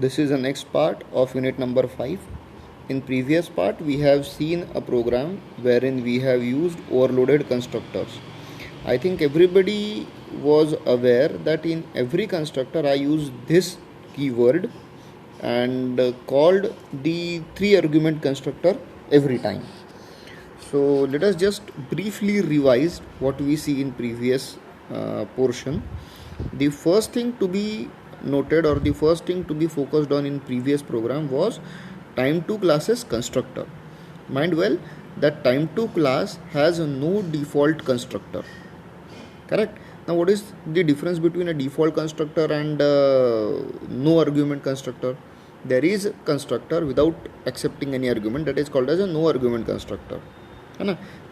this is the next part of unit number 5. In previous part we have seen a program wherein we have used overloaded constructors. I think everybody was aware that in every constructor I use this keyword and called the 3 argument constructor every time. So let us just briefly revise what we see in previous portion. The first thing to be noted or the first thing to be focused on in previous program was time to classes constructor. Mind well that time to class has no default constructor. Correct. Now what is the difference between a default constructor and no argument constructor? There is a constructor without accepting any argument, that is called as a no argument constructor.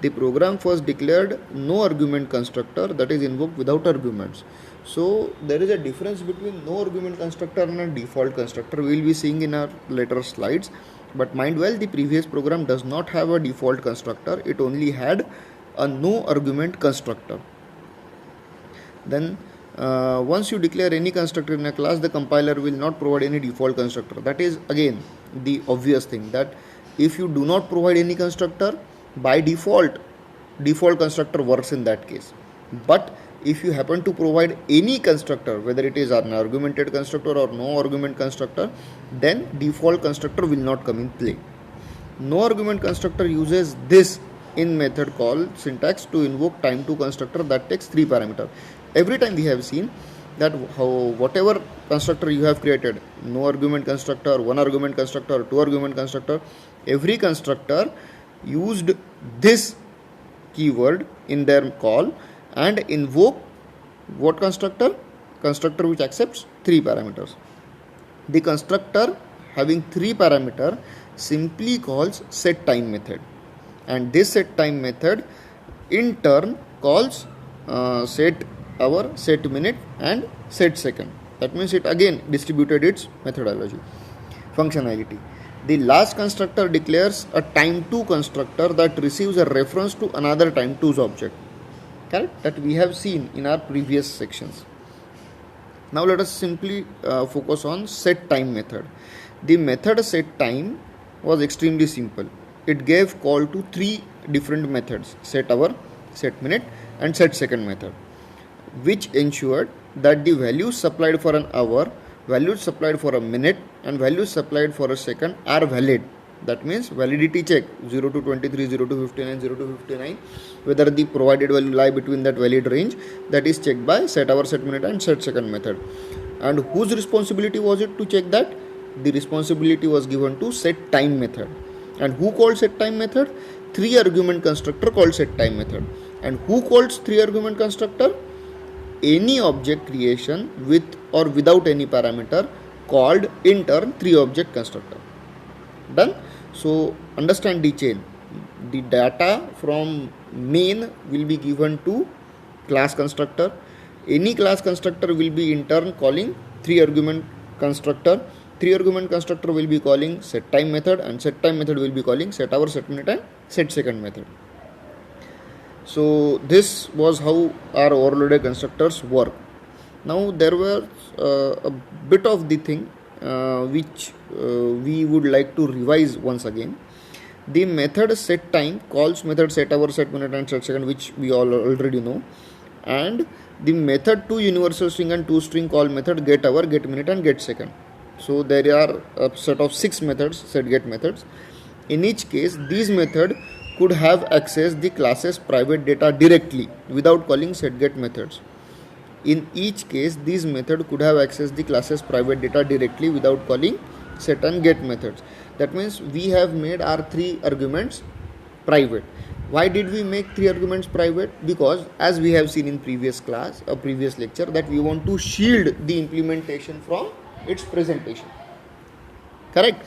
The program first declared no argument constructor, that is invoked without arguments. So there is a difference between no argument constructor and a default constructor. We will be seeing in our later slides. But mind well, the previous program does not have a default constructor. It only had a no argument constructor. Then once you declare any constructor in a class, the compiler will not provide any default constructor. That is again the obvious thing, that if you do not provide any constructor, by default constructor works in that case. But if you happen to provide any constructor, whether it is an argumented constructor or no argument constructor, then default constructor will not come in play. No argument constructor uses this in method call syntax to invoke time to constructor that takes 3 parameters. Every time we have seen that whatever constructor you have created, no argument constructor, 1 argument constructor, 2 argument constructor, every constructor used this keyword in their call and invoke what constructor? Constructor which accepts 3 parameters. The constructor having 3 parameters simply calls setTime method, and this setTime method in turn calls setHour, setMinute and setSecond. That means it again distributed its methodology, functionality. The last constructor declares a time2 constructor that receives a reference to another time2's object. Correct? That we have seen in our previous sections. Now let us simply focus on setTime method. The method setTime was extremely simple. It gave call to 3 different methods: setHour, setMinute and setSecond method, which ensured that the values supplied for an hour, values supplied for a minute and values supplied for a second are valid. That means validity check 0 to 23, 0 to 59, 0 to 59, whether the provided value lie between that valid range, that is checked by setHour, setMinute and setSecond method. And whose responsibility was it to check that? The responsibility was given to setTime method. And who called setTime method? 3 argument constructor called setTime method. And who calls 3 argument constructor? Any object creation with or without any parameter called in turn 3 object constructor. Done. So understand the chain. The data from main will be given to class constructor. Any class constructor will be in turn calling 3 argument constructor. 3 argument constructor will be calling setTime method, and setTime method will be calling setHour, setMinute and setSecond method. So this was how our overloaded constructors work. Now there was a bit of the thing which we would like to revise once again. The method setTime calls method setHour, setMinute and setSecond, which we all already know, and the method to universal string and to string call method getHour, getMinute and getSecond. So there are a set of 6 methods, setGet methods. In each case, these methods could have accessed the class's private data directly without calling setGet methods. In each case, these methods could have accessed the class's private data directly without calling set and get methods. That means we have made our 3 arguments private. Why did we make 3 arguments private? Because as we have seen in previous class or previous lecture, that we want to shield the implementation from its presentation. Correct?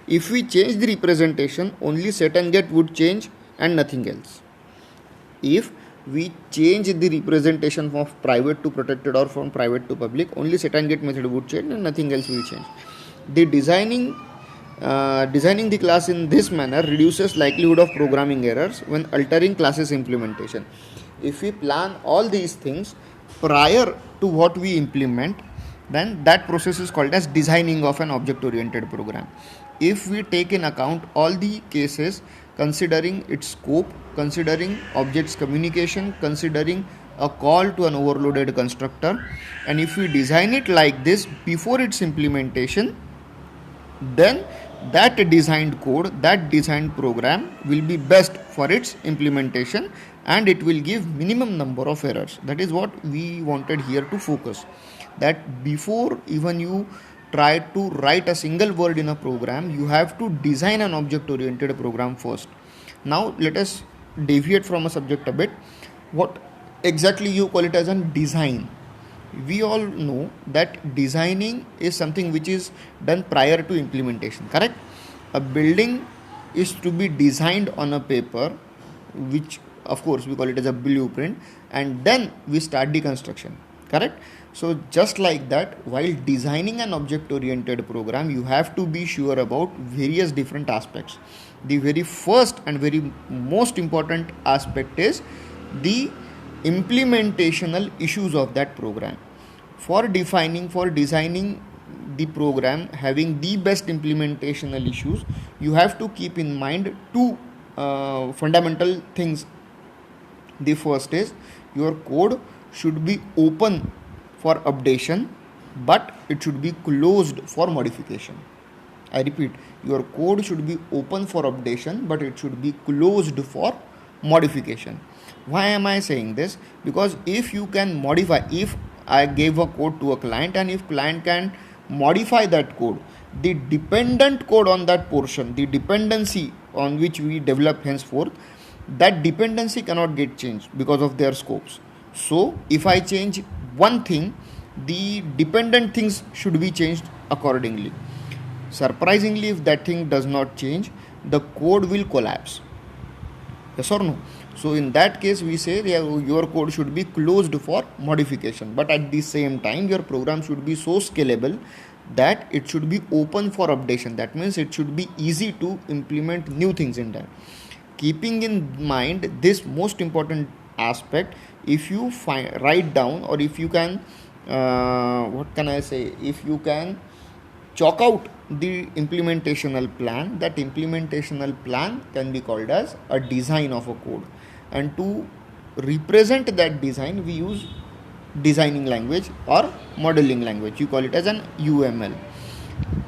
If we change the representation, only set and get would change and nothing else. If we change the representation from private to protected or from private to public, only set and get method would change and nothing else will change. The designing the class in this manner reduces likelihood of programming errors when altering classes implementation. If we plan all these things prior to what we implement, then that process is called as designing of an object oriented program. If we take in account all the cases, considering its scope, considering objects communication, considering a call to an overloaded constructor, and if we design it like this before its implementation, then that designed code, that designed program will be best for its implementation, and it will give minimum number of errors. That is what we wanted here to focus, that before even you try to write a single word in a program, you have to design an object oriented program first. Now let us deviate from a subject a bit. What exactly you call it as a design? We all know that designing is something which is done prior to implementation, correct? A building is to be designed on a paper, which of course we call it as a blueprint, and then we start the construction, correct? So just like that, while designing an object oriented program, you have to be sure about various different aspects. The very first and very most important aspect is the implementational issues of that program. For designing the program having the best implementational issues, you have to keep in mind two fundamental things. The first is your code should be open for updation, but it should be closed for modification. I repeat, your code should be open for updation, but it should be closed for modification. Why am I saying this? Because if you can modify, if I gave a code to a client, and if client can modify that code, the dependent code on that portion, the dependency on which we develop henceforth, that dependency cannot get changed because of their scopes. So if I change one thing, the dependent things should be changed accordingly. Surprisingly, if that thing does not change, the code will collapse. Yes or no? So in that case, we say your code should be closed for modification, but at the same time your program should be so scalable that it should be open for updation. That means it should be easy to implement new things in that. Keeping in mind this most important aspect, if you write down, or if you can if you can chalk out the implementational plan, that implementational plan can be called as a design of a code. And to represent that design, we use designing language or modeling language. You call it as an UML.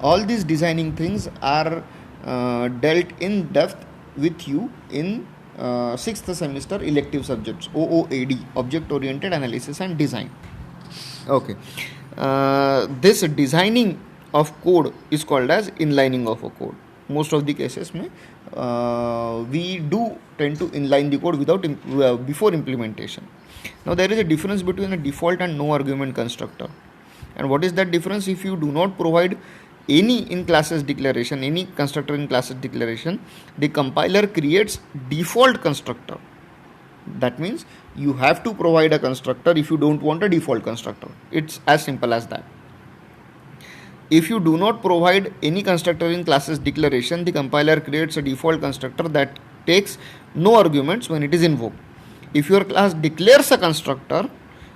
All these designing things are dealt in depth with you in 6th semester elective subjects, OOAD, Object Oriented Analysis and Design. Okay. This designing of code is called as inlining of a code. Most of the cases we do tend to inline the code without before implementation. Now there is a difference between a default and no argument constructor. And what is that difference? If you do not provide any in classes declaration, any constructor in classes declaration, the compiler creates default constructor. That means you have to provide a constructor if you don't want a default constructor. It's as simple as that. If you do not provide any constructor in classes declaration, the compiler creates a default constructor that takes no arguments when it is invoked. If your class declares a constructor,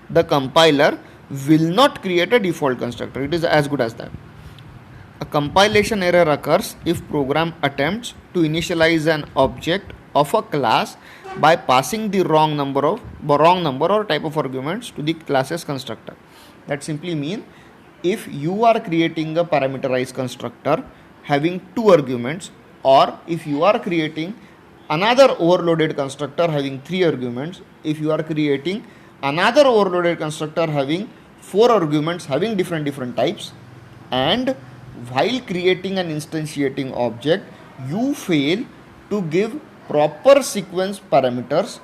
the compiler will not create a default constructor. It is as good as that. A compilation error occurs if program attempts to initialize an object of a class by passing the wrong number or type of arguments to the class's constructor. That simply means if you are creating a parameterized constructor having 2 arguments, or if you are creating another overloaded constructor having 3 arguments, if you are creating another overloaded constructor having 4 arguments having different types, and while creating and instantiating object you fail to give proper sequence parameters,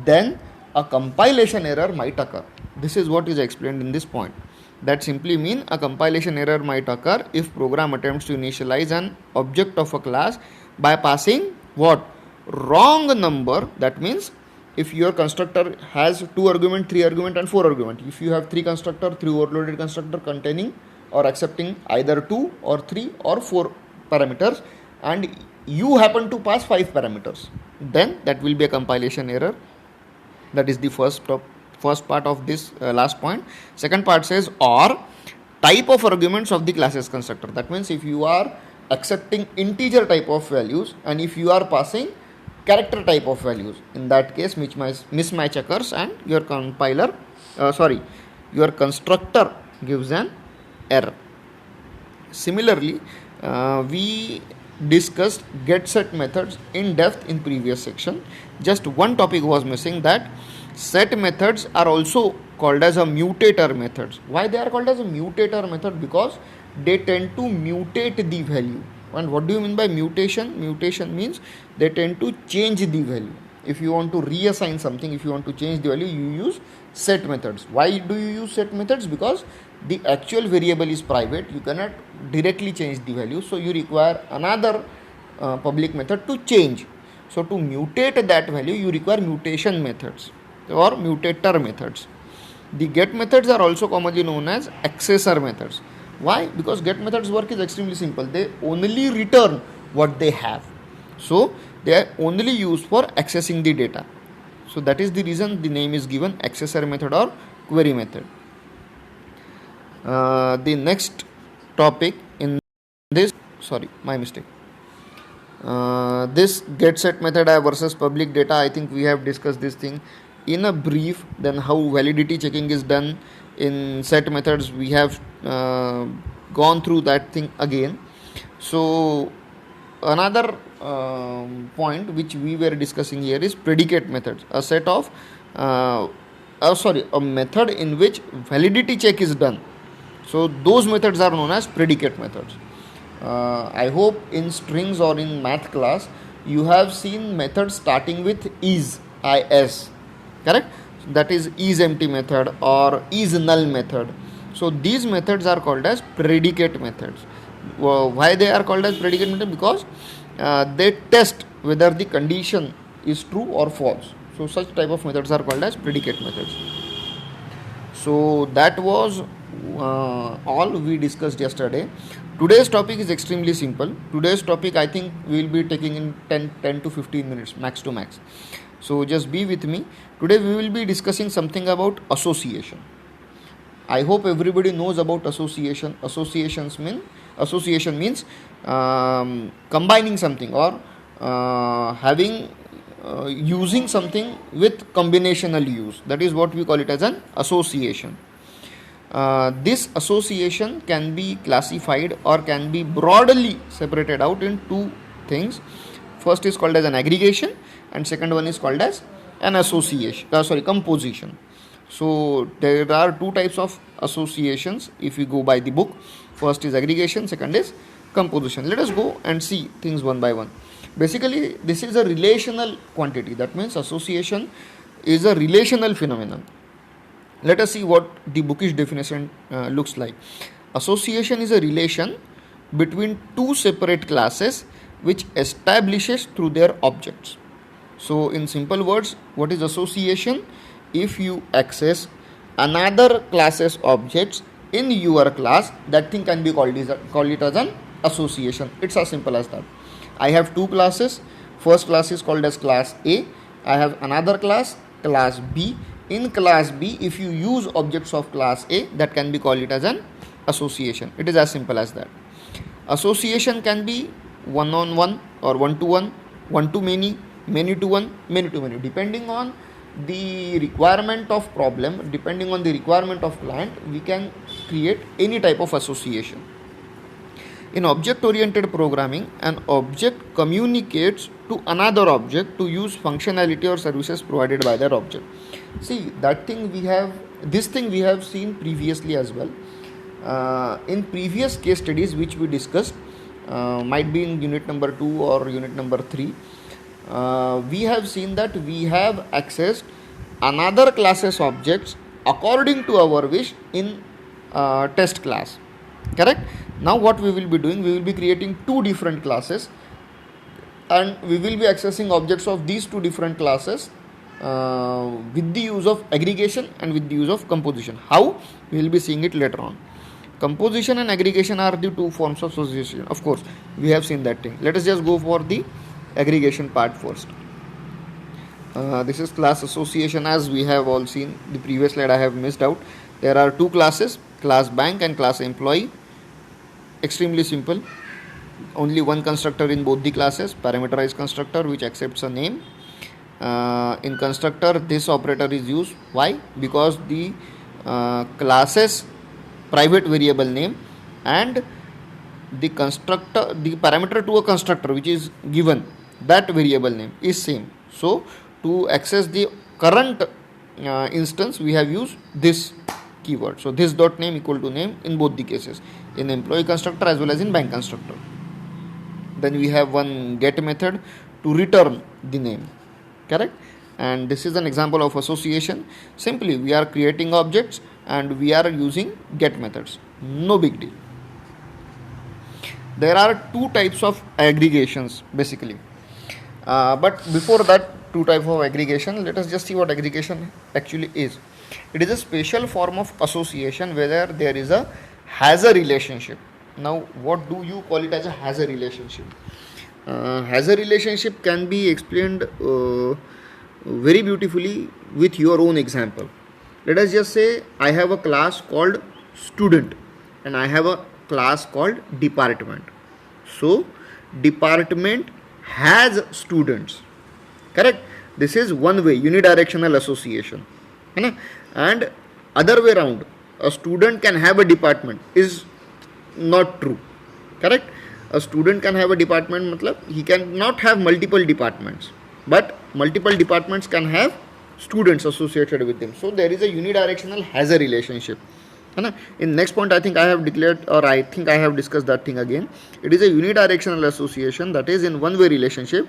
then a compilation error might occur. This is what is explained in this point. That simply means a compilation error might occur if program attempts to initialize an object of a class by passing what? Wrong number. That means if your constructor has 2 argument, 3 argument and 4 argument, if you have 3 constructor, 3 overloaded constructor containing or accepting either 2 or 3 or 4 parameters, and you happen to pass 5 parameters, then that will be a compilation error. That is the first part of this last point. Second part says, or type of arguments of the classes constructor. That means if you are accepting integer type of values and if you are passing character type of values, in that case mismatch occurs and your your constructor gives an error. Similarly, we discussed get set methods in depth in previous section. Just one topic was missing, that set methods are also called as a mutator methods. Why they are called as a mutator method? Because they tend to mutate the value. And what do you mean by mutation? Mutation means they tend to change the value. If you want to reassign something, if you want to change the value, you use set methods. Why do you use set methods? Because the actual variable is private, you cannot directly change the value, so you require another public method to change. So to mutate that value, you require mutation methods or mutator methods. The get methods are also commonly known as accessor methods. Why? Because get methods work is extremely simple. They only return what they have. So they are only used for accessing the data. So that is the reason the name is given accessor method or query method. The next topic in this, this get set method versus public data, I think we have discussed this thing in a brief. Then how validity checking is done in set methods, we have gone through that thing again. So another point which we were discussing here is predicate methods, a method in which validity check is done. So those methods are known as predicate methods. I hope in strings or in math class you have seen methods starting with is, correct? That is empty method or is null method. So these methods are called as predicate methods. Why they are called as predicate method? Because they test whether the condition is true or false. So such type of methods are called as predicate methods. So that was all we discussed yesterday. Today's topic is extremely simple. Today's topic I think we will be taking in 10 to 15 minutes max to max. So just be with me. Today we will be discussing something about association. I hope everybody knows about association. Association means combining something or using something with combinational use. That is what we call it as an association. This association can be classified or can be broadly separated out in two things. First is called as an aggregation and second one is called as an composition. So there are two types of associations if we go by the book. First is aggregation, second is composition. Let us go and see things one by one. Basically this is a relational quantity. That means association is a relational phenomenon. Let us see what the bookish definition looks like. Association is a relation between two separate classes which establishes through their objects. So in simple words, what is association? If you access another class's objects in your class, that thing can be called it as an association. It's as simple as that. I have two classes. First class is called as class A. I have another class B. In class B, if you use objects of class A, that can be called it as an association. It is as simple as that. Association can be one-on-one or one-to-one, one-to-many, many-to-one, many-to-many, depending on the requirement of problem, depending on the requirement of client, we can create any type of association. In object-oriented programming, an object communicates to another object to use functionality or services provided by that object. See, this thing we have seen previously as well. In previous case studies which we discussed, might be in unit number 2 or unit number 3, we have seen that we have accessed another class's objects according to our wish in test class. Correct? Now what we will be doing, we will be creating two different classes and we will be accessing objects of these two different classes with the use of aggregation and with the use of composition. How? We will be seeing it later on. Composition and aggregation are the two forms of association. Of course, we have seen that thing. Let us just go for the aggregation part first. This is class association. As we have all seen, the previous slide I have missed out. There are two classes. class bank and class employee. Extremely simple. Only one constructor in both the classes, parameterized constructor which accepts a name. In constructor, this operator is used. Why? Because the classes private variable name and the constructor, the parameter to a constructor which is given, that variable name is same. So to access the current instance, we have used this keyword. So this dot name equal to name in both the cases, in employee constructor as well as in bank constructor. Then we have one get method to return the name, correct? And this is an example of association. Simply we are creating objects and we are using get methods. No big deal. There are two types of aggregations basically. But before that two type of aggregation, let us just see what aggregation actually is. It is a special form of association where there is a has a relationship. Now what do you call it as a has a relationship? Has a relationship can be explained very beautifully with your own example. Let us just say I have a class called student and I have a class called department. So department has students, correct? This is one way, unidirectional association. And other way around, a student can have a department is not true, correct? A student can have a department, matlab he cannot have multiple departments, but multiple departments can have students associated with them. So there is a unidirectional has a relationship. In next point, I think I have declared, or I think I have discussed that thing again. It is a unidirectional association, that is in one way relationship.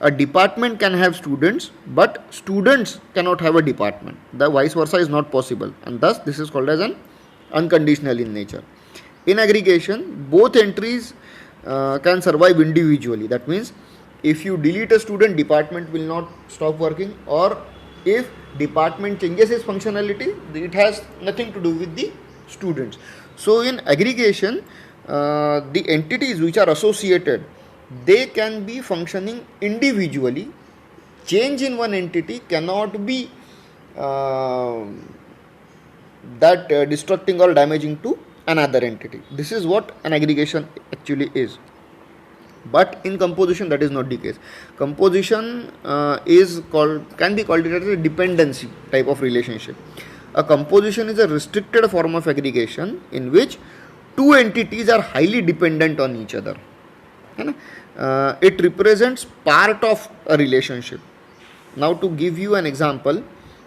A department can have students, but students cannot have a department. The vice versa is not possible, and thus this is called as an unconditional in nature. In aggregation, both entries can survive individually. That means if you delete a student, department will not stop working, or if department changes its functionality, it has nothing to do with the students. So in aggregation, the entities which are associated, they can be functioning individually. Change in one entity cannot be destructing or damaging to another entity. This is what an aggregation actually is. But in composition, that is not the case. Composition can be called as a dependency type of relationship. A composition is a restricted form of aggregation in which two entities are highly dependent on each other. It represents part of a relationship. Now to give you an example,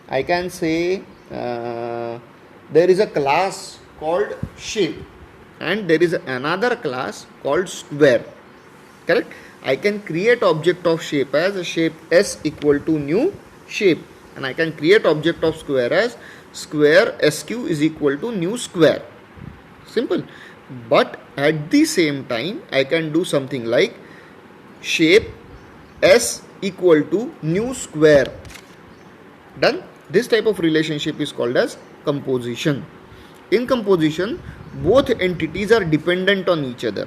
I can say there is a class called shape and there is another class called square, correct? I can create object of shape as a shape s equal to new shape, and I can create object of square as square sq is equal to new square. Simple. But at the same time, I can do something like shape s equal to new square. Done. This type of relationship is called as composition. In composition, both entities are dependent on each other.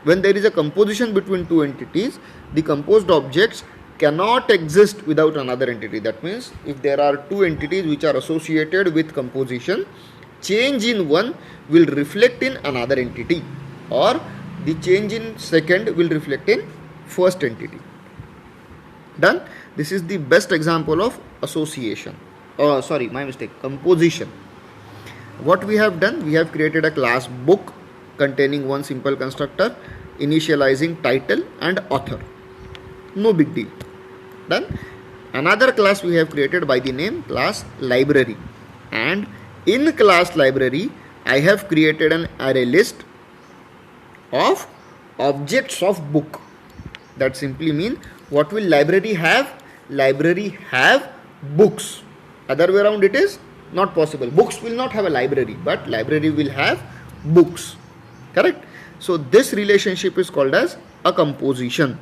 When there is a composition between two entities, the composed objects cannot exist without another entity. That means if there are two entities which are associated with composition, change in one will reflect in another entity, or the change in second will reflect in first entity. Done. This is the best example of association. Composition. What we have done, we have created a class book containing one simple constructor initializing title and author. No big deal. Done. Another class we have created by the name class library, and in class library I have created an array list of objects of book. That simply means what will library have? Library have books. Other way around it is not possible. Books will not have a library, but library will have books. Correct? So this relationship is called as a composition.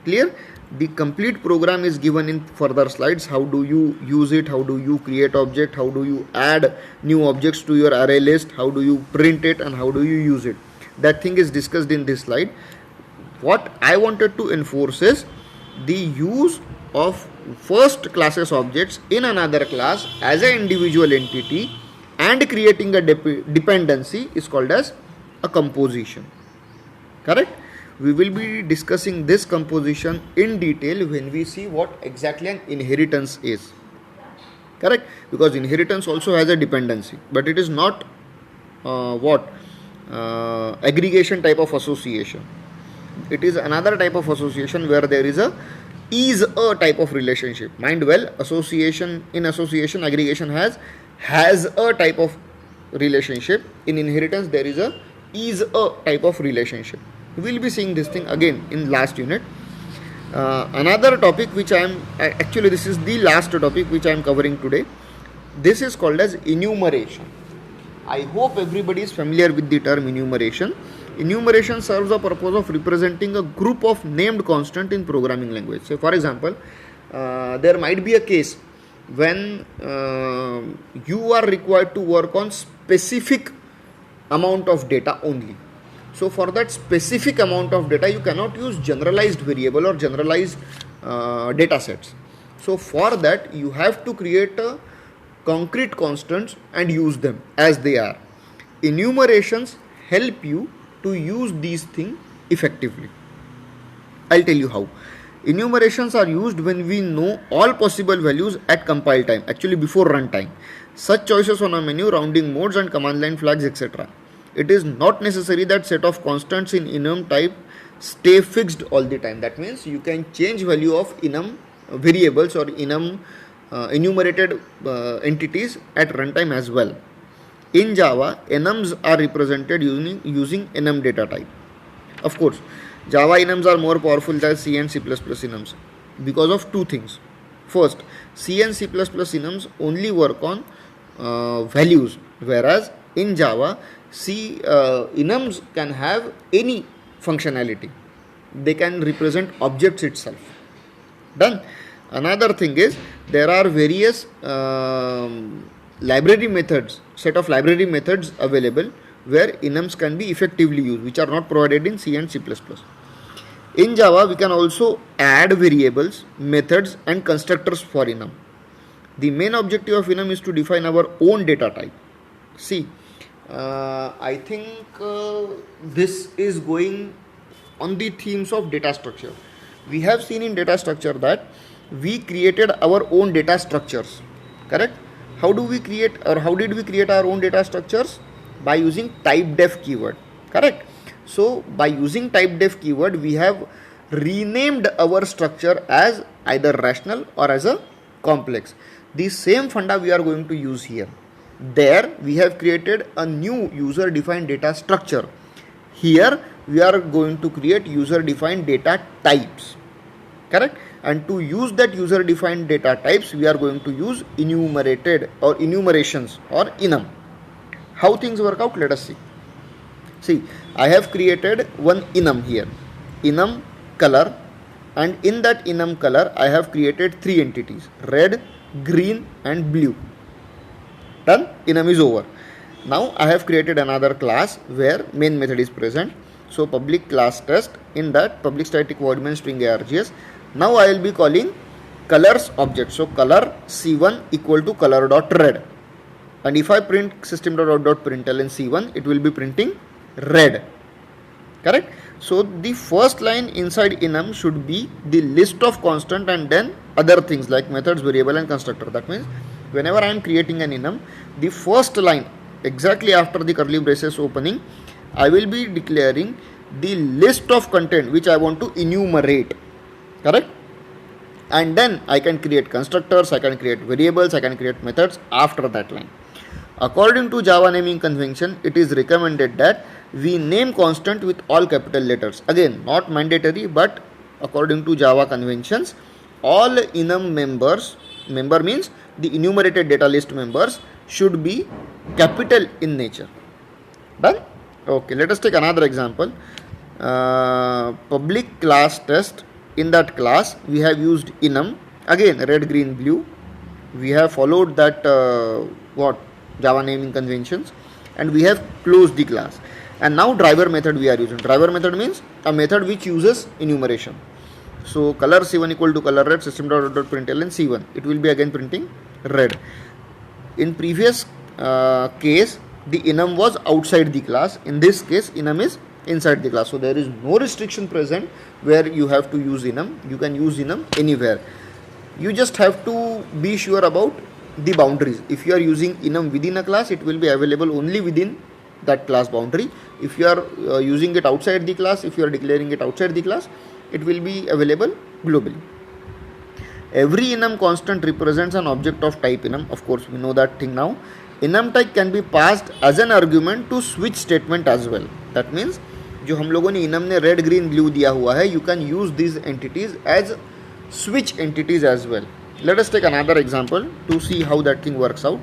Clear? The complete program is given in further slides. How do you use it? How do you create object? How do you add new objects to your array list? How do you print it and how do you use it? That thing is discussed in this slide. What I wanted to enforce is the use of first class's objects in another class as an individual entity and creating a dependency is called as a composition. Correct? We will be discussing this composition in detail when we see what exactly an inheritance is. Correct? Because inheritance also has a dependency, but it is not aggregation type of association. It is another type of association where there is a type of relationship. Mind well, association aggregation has a type of relationship. In inheritance there is a type of relationship. We will be seeing this thing again in last unit. Another topic which this is the last topic which I am covering today. This is called as enumeration. I hope everybody is familiar with the term enumeration. Enumeration serves the purpose of representing a group of named constant in programming language. So for example, there might be a case when you are required to work on specific amount of data only. So for that specific amount of data, you cannot use generalized variable or generalized data sets. So for that, you have to create a concrete constants and use them as they are. Enumerations help you to use these things effectively. I'll tell you how. Enumerations are used when we know all possible values at compile time, actually before runtime. Such choices on a menu, rounding modes and command line flags, etc. It is not necessary that set of constants in enum type stay fixed all the time. That means you can change value of enum variables or enum enumerated entities at runtime as well. In Java, enums are represented using enum data type. Of course, Java enums are more powerful than C and C++ enums because of two things. First, C and C++ enums only work on values, whereas in Java, C enums can have any functionality. They can represent objects itself. Done. Another thing is there are various library methods, set of library methods available where enums can be effectively used, which are not provided in C and C++. In Java, we can also add variables, methods and constructors for enum. The main objective of enum is to define our own data type. See, I think this is going on the themes of data structure. We have seen in data structure that we created our own data structures. Correct? How did we create our own data structures? By using typedef keyword. Correct? So by using typedef keyword, we have renamed our structure as either rational or as a complex. The same funda we are going to use here. There we have created a new user defined data structure. Here we are going to create user defined data types. Correct? And to use that user defined data types, we are going to use enumerated or enumerations or enum. How things work out, let us see. See, I have created one enum here, enum color, and in that enum color I have created three entities, red, green and blue. Done. Enum is over. Now I have created another class where main method is present. So public class test, in that public static void main string args. Now I will be calling colors object. So color c1 equal to color dot red. And if I print system.out.println c1, it will be printing red. Correct? So the first line inside enum should be the list of constant and then other things like methods, variable and constructor. That means whenever I am creating an enum, the first line exactly after the curly braces opening, I will be declaring the list of content which I want to enumerate. Correct? And then I can create constructors, I can create variables, I can create methods after that line. According to Java naming convention, it is recommended that we name constant with all capital letters. Again, not mandatory, but according to Java conventions, all enum member means the enumerated data list members should be capital in nature. Done? Okay, let us take another example. Public class test. In that class, we have used enum. Again, red, green, blue. We have followed that Java naming conventions, and we have closed the class. And now driver method we are using. Driver method means a method which uses enumeration. So color c1 equal to color red, system.out.println c1. It will be again printing red. In previous case the enum was outside the class. In this case enum is inside the class, so there is no restriction present where you have to use enum. You can use enum anywhere. You just have to be sure about the boundaries. If you are using enum within a class, it will be available only within that class boundary. If you are using it outside the class, if you are declaring it outside the class, it will be available globally. Every enum constant represents an object of type enum. Of course, we know that thing now. Enum type can be passed as an argument to switch statement as well. That means जो हम लोगों ने enum ने red, green, blue दिया हुआ है, you can use these entities as switch entities as well. Let us take another example to see how that thing works out.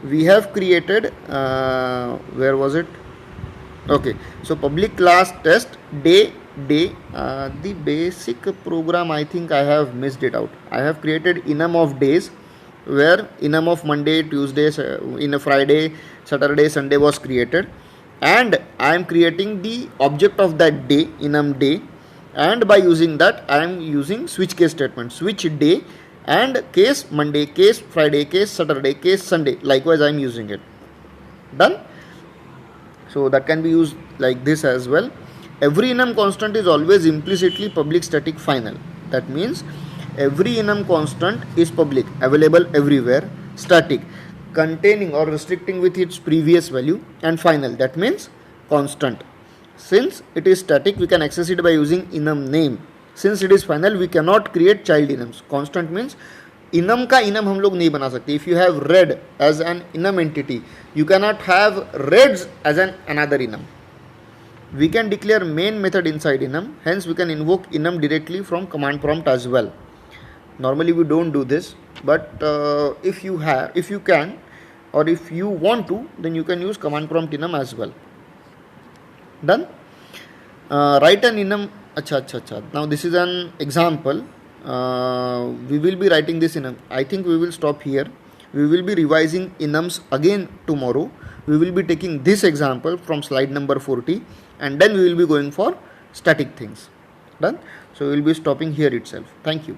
We have created where was it? Okay, so public class test day. The basic program, I think I have missed it out. I have created enum of days where enum of Monday, Tuesday, in a Friday, Saturday, Sunday was created, and I am creating the object of that day, enum day, and by using that I am using switch case statement, switch day and case Monday, case Friday, case Saturday, case Sunday. Likewise I am using it. Done. So that can be used like this as well. Every enum constant is always implicitly public static final. That means every enum constant is public, available everywhere, static, containing or restricting with its previous value, and final. That means constant. Since it is static, we can access it by using enum name. Since it is final, we cannot create child enums. Constant means enum का enum हम लोग नहीं बना सकते. If you have red as an enum entity, you cannot have reds as an another enum. We can declare main method inside enum. Hence, we can invoke enum directly from command prompt as well. Normally, we don't do this, but if you can, or if you want to, then you can use command prompt enum as well. Done. Write an enum. Acha. Now this is an example. We will be writing this enum. I think we will stop here. We will be revising enums again tomorrow. We will be taking this example from slide number 40, and then we will be going for static things. Done. So we will be stopping here itself. Thank you.